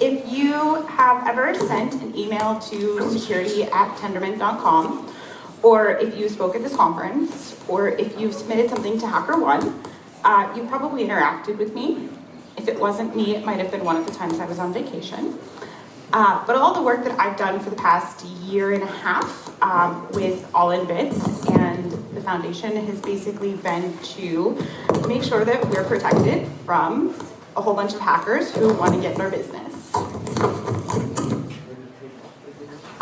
If you have ever sent an email to security@tendermint.com, or if you spoke at this conference, or if you've submitted something to HackerOne, you probably interacted with me. If it wasn't me, it might have been one of the times I was on vacation. But all the work that I've done for the past year and a half with All in Bits and the foundation has basically been to make sure that we're protected from a whole bunch of hackers who want to get in our business.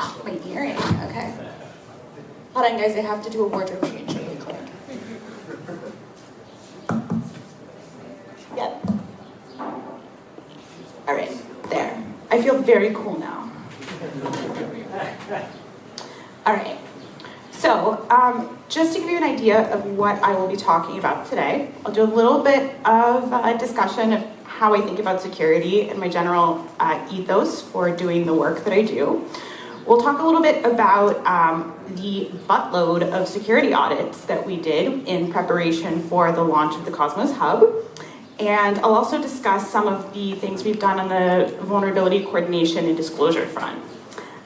Oh, my earring, okay. Hold on, guys, I have to do a wardrobe change really quick. Yep. All right, there. I feel very cool now. All right, so just to give you an idea of what I will be talking about today, I'll do a little bit of a discussion of how I think about security and my general ethos for doing the work that I do. We'll talk a little bit about the buttload of security audits that we did in preparation for the launch of the Cosmos Hub. And I'll also discuss some of the things we've done on the vulnerability coordination and disclosure front.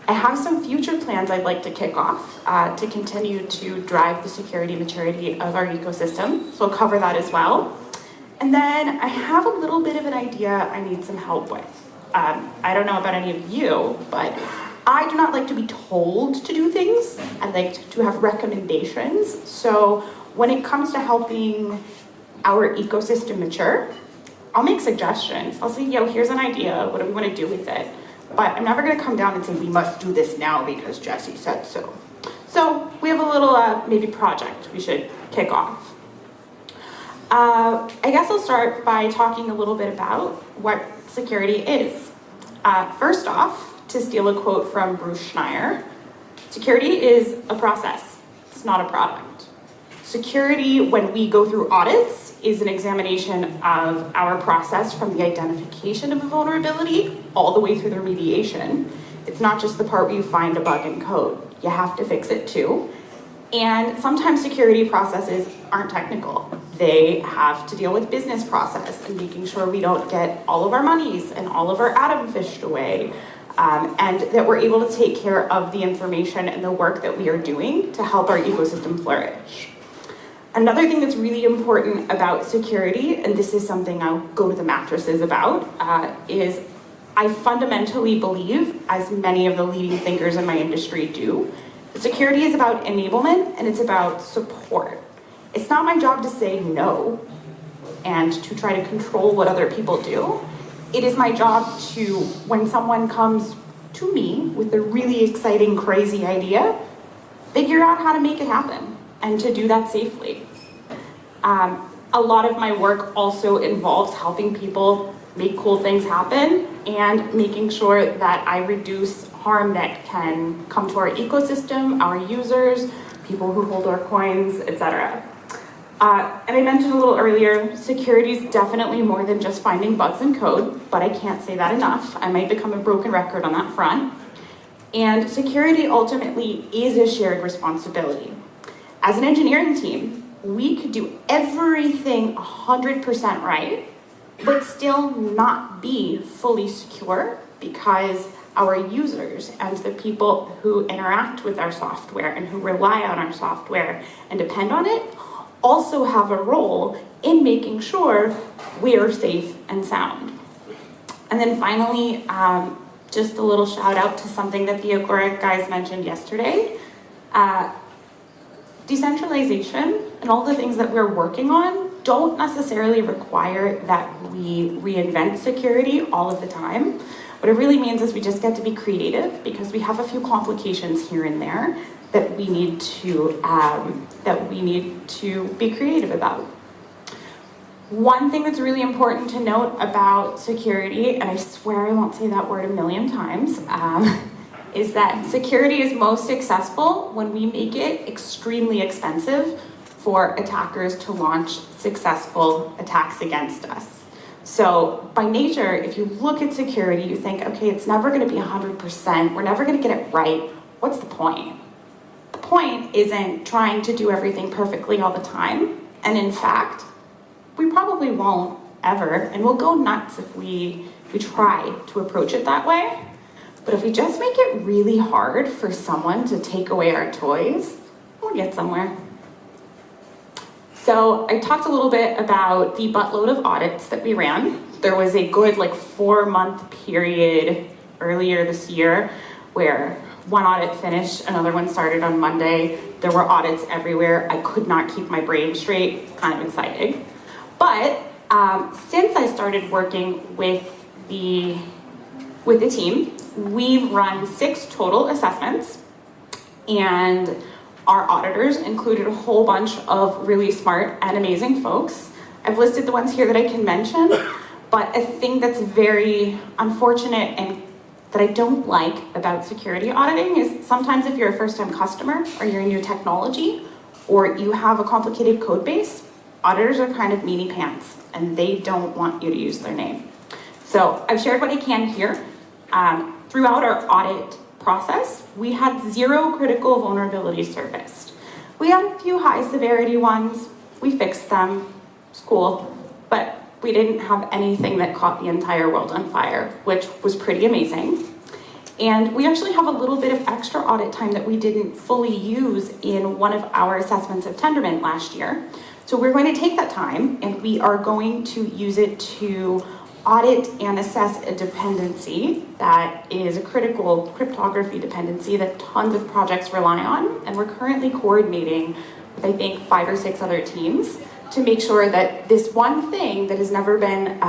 I have some future plans I'd like to kick off to continue to drive the security maturity of our ecosystem, so I'll cover that as well. And then I have a little bit of an idea I need some help with. I don't know about any of you, but I do not like to be told to do things. I like to have recommendations. So when it comes to helping our ecosystem mature, I'll make suggestions. I'll say, yo, here's an idea. What do we want to do with it? But I'm never going to come down and say, we must do this now because Jessy said so. So we have a little maybe project we should kick off. I guess I'll start by talking a little bit about what security is. First off, to steal a quote from Bruce Schneier, security is a process. It's not a product. Security, when we go through audits, is an examination of our process from the identification of a vulnerability all the way through the remediation. It's not just the part where you find a bug in code. You have to fix it too. And sometimes security processes aren't technical. They have to deal with business process and making sure we don't get all of our monies and all of our atom fished away, and that we're able to take care of the information and the work that we are doing to help our ecosystem flourish. Another thing that's really important about security, and this is something I'll go to the mattresses about, is I fundamentally believe, as many of the leading thinkers in my industry do, security is about enablement and it's about support. It's not my job to say no and to try to control what other people do. It is my job to, when someone comes to me with a really exciting, crazy idea, figure out how to make it happen and to do that safely. A lot of my work also involves helping people make cool things happen and making sure that I reduce harm that can come to our ecosystem, our users, people who hold our coins, etc. And I mentioned a little earlier, security is definitely more than just finding bugs in code, but I can't say that enough. I might become a broken record on that front. And security ultimately is a shared responsibility. As an engineering team, we could do everything 100% right, but still not be fully secure because our users and the people who interact with our software and who rely on our software and depend on it also have a role in making sure we are safe and sound. And then finally, just a little shout out to something that the Agoric guys mentioned yesterday. Decentralization and all the things that we're working on don't necessarily require that we reinvent security all of the time. What it really means is we just get to be creative because we have a few complications here and there that we need to be creative about. One thing that's really important to note about security, and I swear I won't say that word a million times, is that security is most successful when we make it extremely expensive for attackers to launch successful attacks against us. So by nature, if you look at security, you think, okay, it's never gonna be 100%, we're never gonna get it right. What's the point? The point isn't trying to do everything perfectly all the time. And in fact, we probably won't ever, and we'll go nuts if we We try to approach it that way. But if we just make it really hard for someone to take away our toys, we'll get somewhere. So I talked a little bit about the buttload of audits that we ran. There was a good 4-month period earlier this year where one audit finished, another one started on Monday. There were audits everywhere. I could not keep my brain straight. It's kind of exciting. But since I started working with the team, we've run 6 total assessments, and our auditors included a whole bunch of really smart and amazing folks. I've listed the ones here that I can mention, but a thing that's very unfortunate and that I don't like about security auditing is sometimes if you're a first-time customer or you're in new technology or you have a complicated code base, auditors are kind of meanie pants and they don't want you to use their name. So I've shared what I can here. Throughout our audit process, we had 0 critical vulnerabilities surfaced. We had a few high severity ones, we fixed them, it's cool, but we didn't have anything that caught the entire world on fire, which was pretty amazing. And we actually have a little bit of extra audit time that we didn't fully use in one of our assessments of Tendermint last year. So we're going to take that time and we are going to use it to audit and assess a dependency that is a critical cryptography dependency that tons of projects rely on. And we're currently coordinating with, I think, 5 or 6 other teams to make sure that this one thing that has never been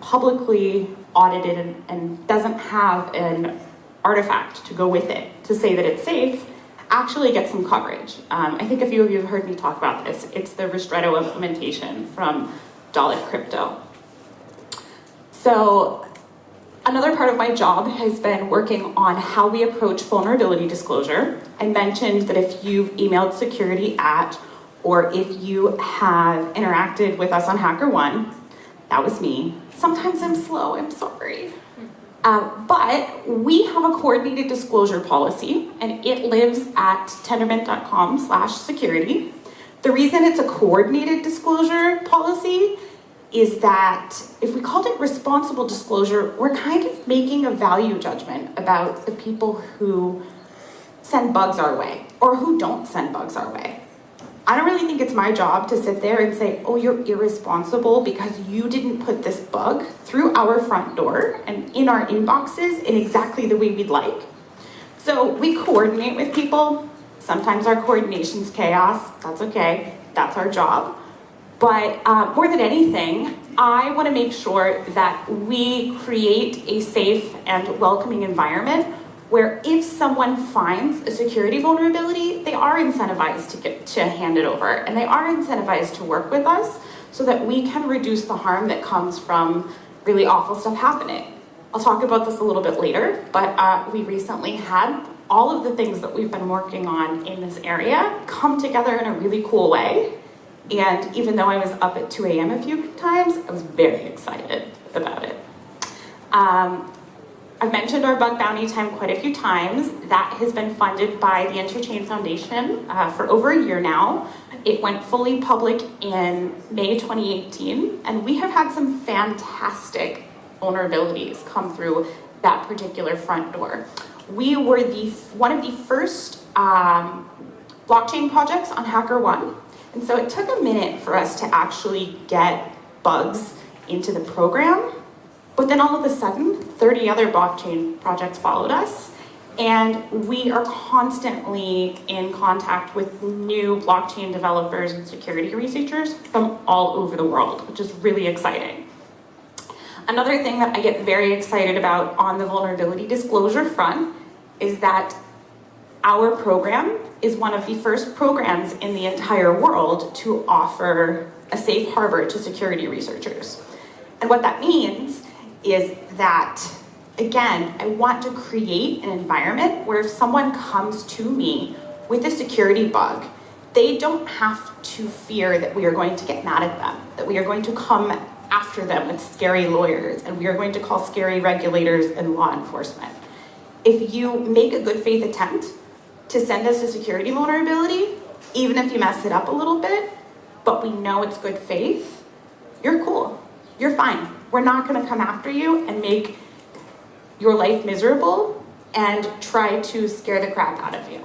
publicly audited and doesn't have an artifact to go with it to say that it's safe actually gets some coverage. I think a few of you have heard me talk about this. It's the Ristretto implementation from Dalit Crypto. So another part of my job has been working on how we approach vulnerability disclosure. I mentioned that if you've emailed security at, or if you have interacted with us on HackerOne, that was me. Sometimes I'm slow, I'm sorry. But we have a coordinated disclosure policy and it lives at tendermint.com/security. The reason it's a coordinated disclosure policy is that if we called it responsible disclosure, we're kind of making a value judgment about the people who send bugs our way or who don't send bugs our way. I don't really think it's my job to sit there and say, oh, you're irresponsible because you didn't put this bug through our front door and in our inboxes in exactly the way we'd like. So we coordinate with people. Sometimes our coordination's chaos. That's okay. That's our job. But more than anything, I want to make sure that we create a safe and welcoming environment where if someone finds a security vulnerability, they are incentivized to hand it over, and they are incentivized to work with us so that we can reduce the harm that comes from really awful stuff happening. I'll talk about this a little bit later, but we recently had all of the things that we've been working on in this area come together in a really cool way. And even though I was up at 2 a.m. a few times, I was very excited about it. I've mentioned our bug bounty time quite a few times. That has been funded by the Interchain Foundation for over a year now. It went fully public in May 2018, and we have had some fantastic vulnerabilities come through that particular front door. We were one of the first blockchain projects on HackerOne, and so it took a minute for us to actually get bugs into the program. But then all of a sudden, 30 other blockchain projects followed us, and we are constantly in contact with new blockchain developers and security researchers from all over the world, which is really exciting. Another thing that I get very excited about on the vulnerability disclosure front is that our program is one of the first programs in the entire world to offer a safe harbor to security researchers. And what that means is that, again, I want to create an environment where if someone comes to me with a security bug, they don't have to fear that we are going to get mad at them, that we are going to come after them with scary lawyers, and we are going to call scary regulators and law enforcement. If you make a good faith attempt to send us a security vulnerability, even if you mess it up a little bit, but we know it's good faith, you're cool, you're fine. we're not going to come after you and make your life miserable and try to scare the crap out of you.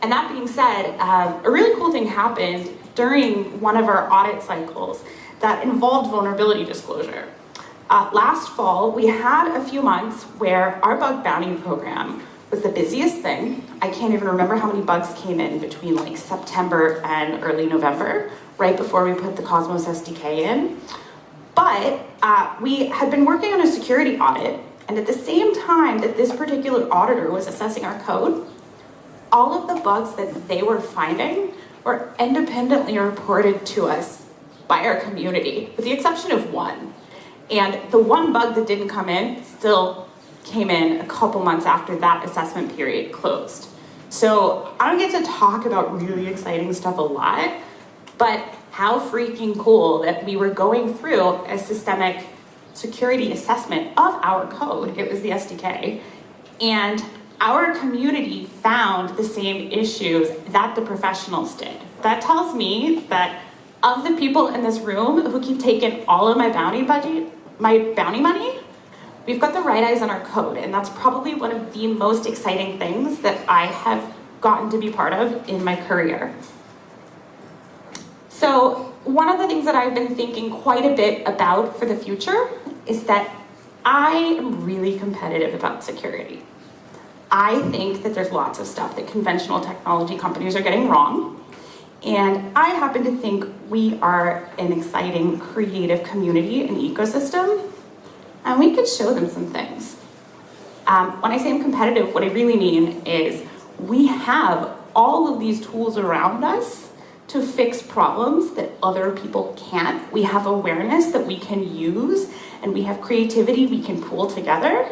And that being said, a really cool thing happened during one of our audit cycles that involved vulnerability disclosure. Last fall, we had a few months where our bug bounty program was the busiest thing. I can't even remember how many bugs came in between like September and early November, right before we put the Cosmos SDK in. But we had been working on a security audit, and at the same time that this particular auditor was assessing our code, all of the bugs that they were finding were independently reported to us by our community, with the exception of one. And the one bug that didn't come in still came in a couple months after that assessment period closed. So I don't get to talk about really exciting stuff a lot, but how freaking cool that we were going through a systemic security assessment of our code. It was the SDK. And our community found the same issues that the professionals did. That tells me that of the people in this room who keep taking all of my bounty money, we've got the right eyes on our code, and that's probably one of the most exciting things that I have gotten to be part of in my career. So one of the things that I've been thinking quite a bit about for the future is that I am really competitive about security. I think that there's lots of stuff that conventional technology companies are getting wrong, and I happen to think we are an exciting, creative community and ecosystem, and we could show them some things. When I say I'm competitive, what I really mean is we have all of these tools around us to fix problems that other people can't. We have awareness that we can use, and we have creativity we can pool together.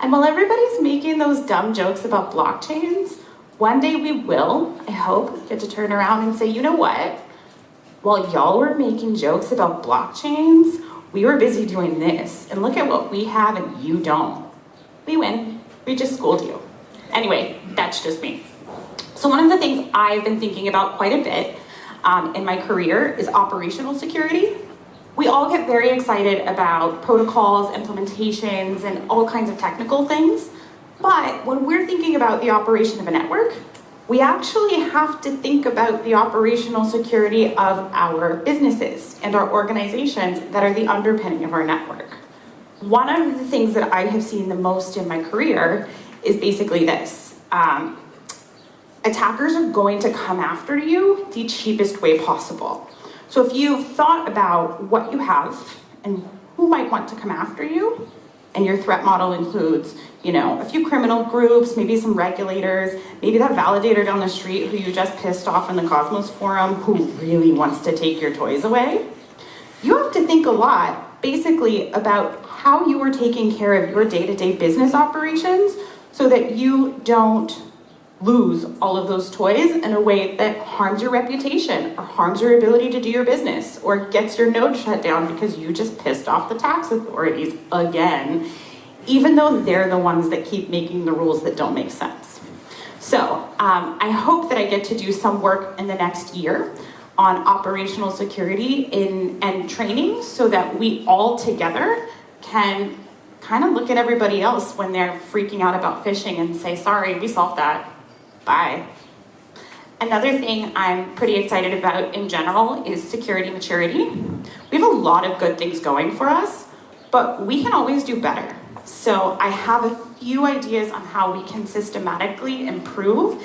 And while everybody's making those dumb jokes about blockchains, one day we will, I hope, get to turn around and say, you know what? While y'all were making jokes about blockchains, we were busy doing this, and look at what we have and you don't. We win. We just schooled you. Anyway, that's just me. So one of the things I've been thinking about quite a bit in my career is operational security. We all get very excited about protocols, implementations, and all kinds of technical things. But when we're thinking about the operation of a network, we actually have to think about the operational security of our businesses and our organizations that are the underpinning of our network. One of the things that I have seen the most in my career is basically this. Attackers are going to come after you the cheapest way possible. So if you've thought about what you have and who might want to come after you, and your threat model includes, a few criminal groups, maybe some regulators, maybe that validator down the street who you just pissed off in the Cosmos forum who really wants to take your toys away, you have to think a lot, basically, about how you are taking care of your day-to-day business operations so that you don't lose all of those toys in a way that harms your reputation or harms your ability to do your business or gets your node shut down because you just pissed off the tax authorities again, even though they're the ones that keep making the rules that don't make sense. So I hope that I get to do some work in the next year on operational security and training so that we all together can kind of look at everybody else when they're freaking out about phishing and say, sorry, we solved that. Bye. Another thing I'm pretty excited about in general is security maturity. We have a lot of good things going for us, but we can always do better. So I have a few ideas on how we can systematically improve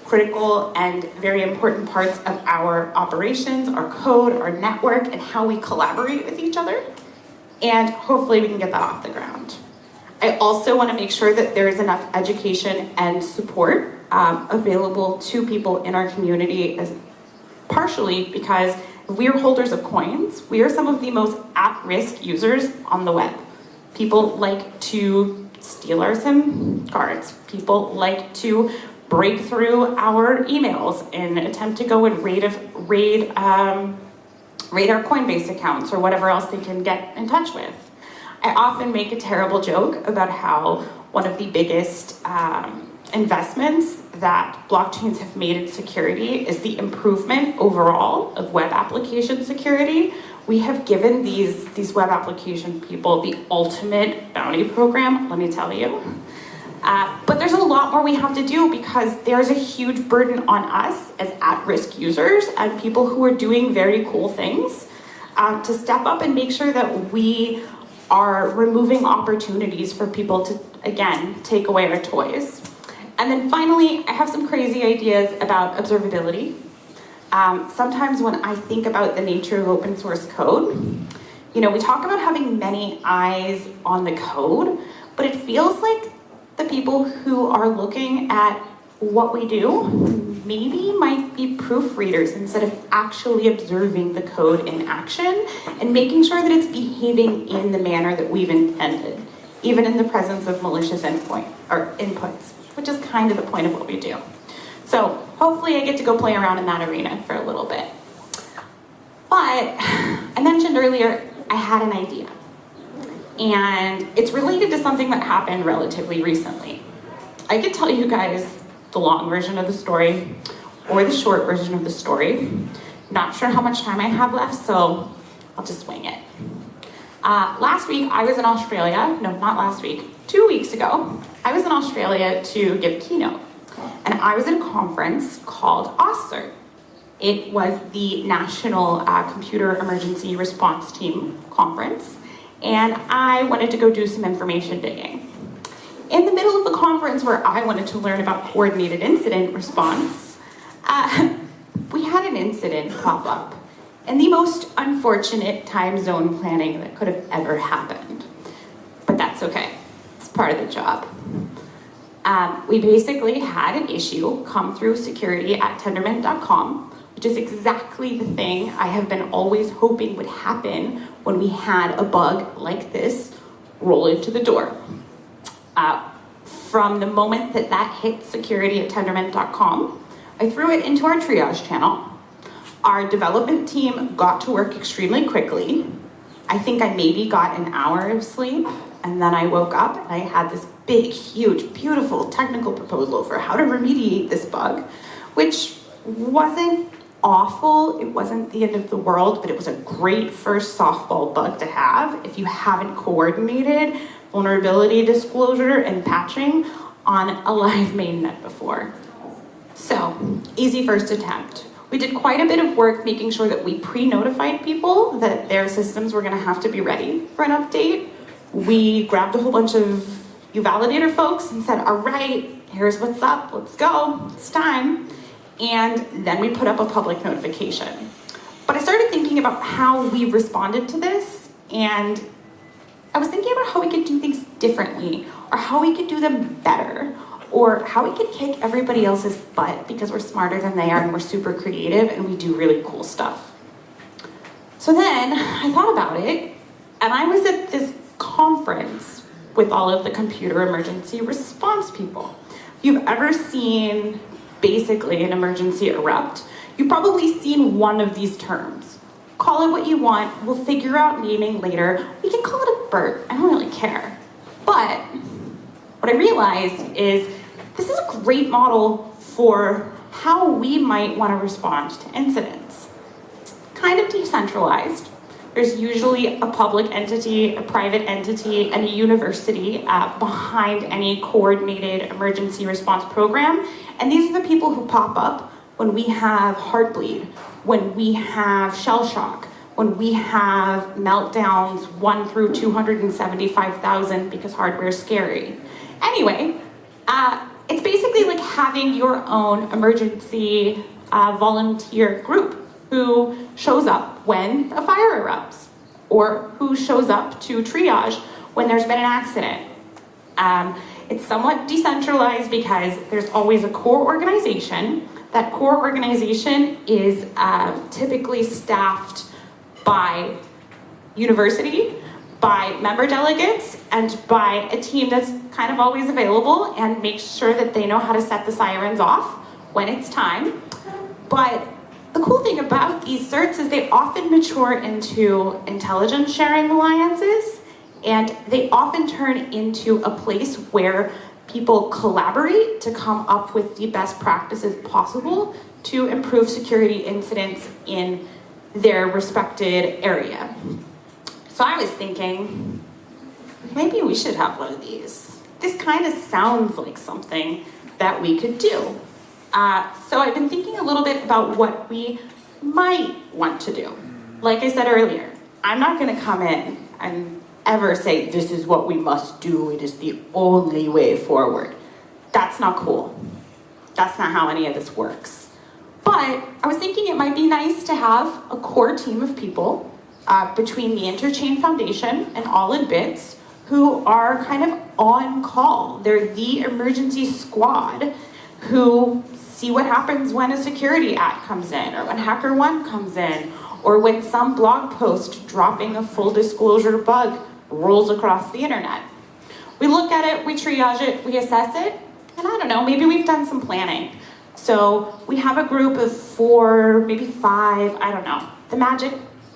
critical and very important parts of our operations, our code, our network, and how we collaborate with each other. And hopefully we can get that off the ground. I also want to make sure that there is enough education and support available to people in our community, partially because we're holders of coins. We are some of the most at-risk users on the web. People like to steal our SIM cards. People like to break through our emails and attempt to go and raid our Coinbase accounts or whatever else they can get in touch with. I often make a terrible joke about how one of the biggest investments that blockchains have made in security is the improvement overall of web application security, We have given these web application people the ultimate bounty program, let me tell you. But there's a lot more we have to do because there's a huge burden on us as at-risk users and people who are doing very cool things to step up and make sure that we are removing opportunities for people to, again, take away our toys. And then finally, I have some crazy ideas about observability. Sometimes when I think about the nature of open source code, we talk about having many eyes on the code, but it feels like the people who are looking at what we do maybe might be proofreaders instead of actually observing the code in action and making sure that it's behaving in the manner that we've intended, even in the presence of malicious inputs, which is kind of the point of what we do. So hopefully I get to go play around in that arena for a little bit. But I mentioned earlier, I had an idea. And it's related to something that happened relatively recently. I could tell you guys the long version of the story or the short version of the story. Not sure how much time I have left, so I'll just wing it. Last week, I was in Australia. No, not last week. 2 weeks ago, I was in Australia to give a keynote. And I was at a conference called OSCERT. It was the National Computer Emergency Response Team Conference. And I wanted to go do some information digging. In the middle of the conference where I wanted to learn about coordinated incident response, we had an incident pop up in the most unfortunate time zone planning that could have ever happened. But that's okay, it's part of the job. We basically had an issue come through security at tendermint.com, which is exactly the thing I have been always hoping would happen when we had a bug like this roll into the door. From the moment that hit security at tendermint.com, I threw it into our triage channel. Our development team got to work extremely quickly. I think I maybe got an hour of sleep, and then I woke up and I had this big, huge, beautiful technical proposal for how to remediate this bug, which wasn't awful, it wasn't the end of the world, but it was a great first softball bug to have if you haven't coordinated vulnerability disclosure and patching on a live mainnet before. So, easy first attempt. We did quite a bit of work making sure that we pre-notified people that their systems were gonna have to be ready for an update. We grabbed a whole bunch of validator folks and said, all right, here's what's up, let's go, it's time. And then we put up a public notification. But I started thinking about how we responded to this, and I was thinking about how we could do things differently, or how we could do them better, or how we could kick everybody else's butt because we're smarter than they are and we're super creative and we do really cool stuff. So then I thought about it, and I was at this conference with all of the computer emergency response people. If you've ever seen basically an emergency erupt, you've probably seen one of these terms. Call it what you want, we'll figure out naming later. We can call it a burp, I don't really care. But what I realized is this is a great model for how we might want to respond to incidents. It's kind of decentralized. There's usually a public entity, a private entity, and a university behind any coordinated emergency response program. And these are the people who pop up when we have heartbleed, when we have shell shock, when we have meltdowns 1 through 275,000 because hardware is scary. Anyway, it's basically like having your own emergency volunteer group who shows up when a fire erupts, or who shows up to triage when there's been an accident. It's somewhat decentralized because there's always a core organization. That core organization is typically staffed by university, by member delegates, and by a team that's kind of always available and makes sure that they know how to set the sirens off when it's time. But the cool thing about these certs is they often mature into intelligence sharing alliances, and they often turn into a place where people collaborate to come up with the best practices possible to improve security incidents in their respected area. So I was thinking, maybe we should have one of these. This kind of sounds like something that we could do. So I've been thinking a little bit about what we might want to do. Like I said earlier, I'm not going to come in and ever say, this is what we must do, it is the only way forward. That's not cool. That's not how any of this works. But I was thinking it might be nice to have a core team of people between the Interchain Foundation and All in Bits who are kind of on call. They're the emergency squad who see what happens when a security ad comes in, or when HackerOne comes in, or when some blog post dropping a full disclosure bug rolls across the internet. We look at it, we triage it, we assess it, and I don't know, maybe we've done some planning. So we have a group of 4, maybe 5, I don't know. The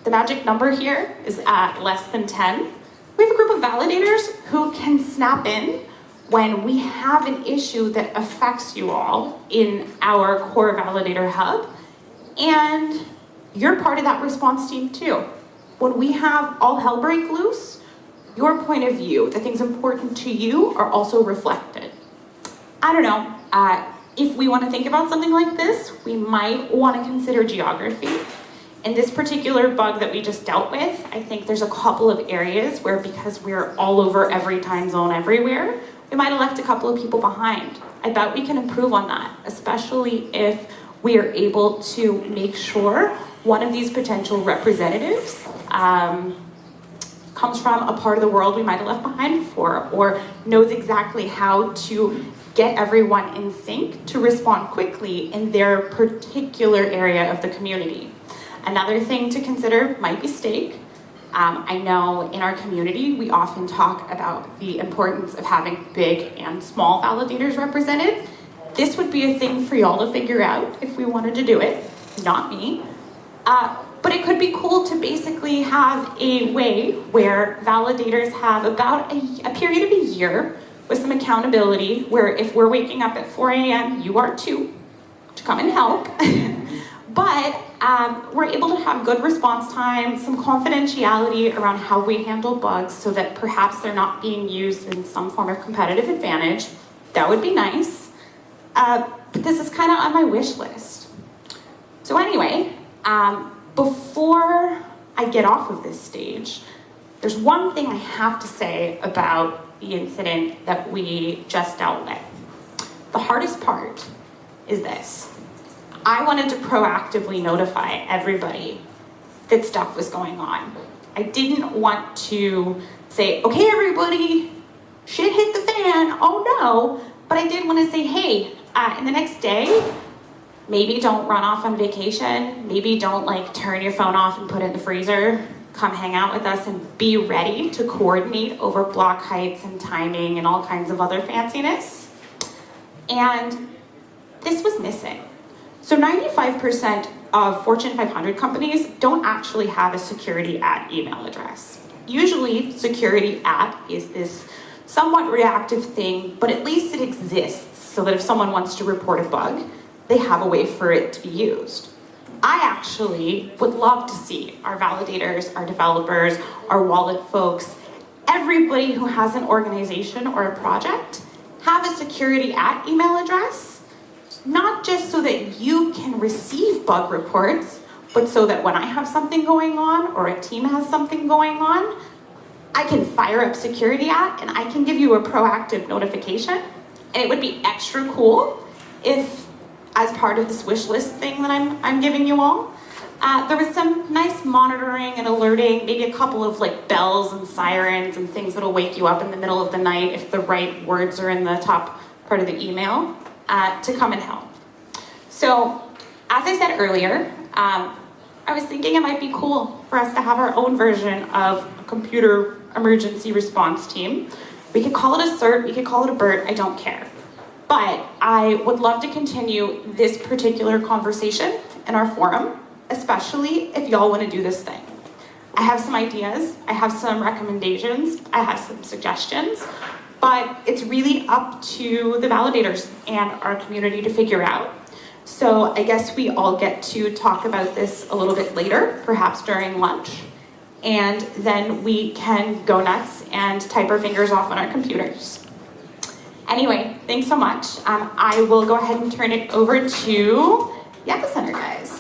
magic number here is at less than 10. We have a group of validators who can snap in when we have an issue that affects you all in our core validator hub, and you're part of that response team too. When we have all hell break loose, your point of view, the things important to you, are also reflected. I don't know, if we want to think about something like this, we might want to consider geography. In this particular bug that we just dealt with, I think there's a couple of areas where, because we're all over every time zone everywhere, we might have left a couple of people behind. I bet we can improve on that, especially if we are able to make sure one of these potential representatives comes from a part of the world we might have left behind before, or knows exactly how to get everyone in sync to respond quickly in their particular area of the community. Another thing to consider might be stake. I know in our community, we often talk about the importance of having big and small validators represented. This would be a thing for y'all to figure out if we wanted to do it, not me. But it could be cool to basically have a way where validators have about a period of a year with some accountability, where if we're waking up at 4 a.m., you are too, to come and help. But we're able to have good response time, some confidentiality around how we handle bugs so that perhaps they're not being used in some form of competitive advantage. That would be nice. But this is kind of on my wish list. So anyway, before I get off of this stage, there's one thing I have to say about the incident that we just dealt with. The hardest part is this. I wanted to proactively notify everybody that stuff was going on. I didn't want to say, okay, everybody, shit hit the fan, oh no. But I did want to say, hey, in the next day, maybe don't run off on vacation. Maybe don't turn your phone off and put it in the freezer. Come hang out with us and be ready to coordinate over block heights and timing and all kinds of other fanciness. And this was missing. So 95% of Fortune 500 companies don't actually have a security at email address. Usually security at is this somewhat reactive thing, but at least it exists so that if someone wants to report a bug, they have a way for it to be used. I actually would love to see our validators, our developers, our wallet folks, everybody who has an organization or a project have a security at email address. Not just so that you can receive bug reports, but so that when I have something going on or a team has something going on, I can fire up security at and I can give you a proactive notification. And it would be extra cool if, as part of this wish list thing that I'm giving you all, there was some nice monitoring and alerting, maybe a couple of bells and sirens and things that'll wake you up in the middle of the night if the right words are in the top part of the email. To come and help. So, as I said earlier, I was thinking it might be cool for us to have our own version of a computer emergency response team. We could call it a CERT, we could call it a BERT, I don't care. But I would love to continue this particular conversation in our forum, especially if y'all want to do this thing. I have some ideas, I have some recommendations, I have some suggestions, but it's really up to the validators and our community to figure out. So I guess we all get to talk about this a little bit later, perhaps during lunch. And then we can go nuts and type our fingers off on our computers. Anyway, thanks so much. I will go ahead and turn it over to the Epicenter guys.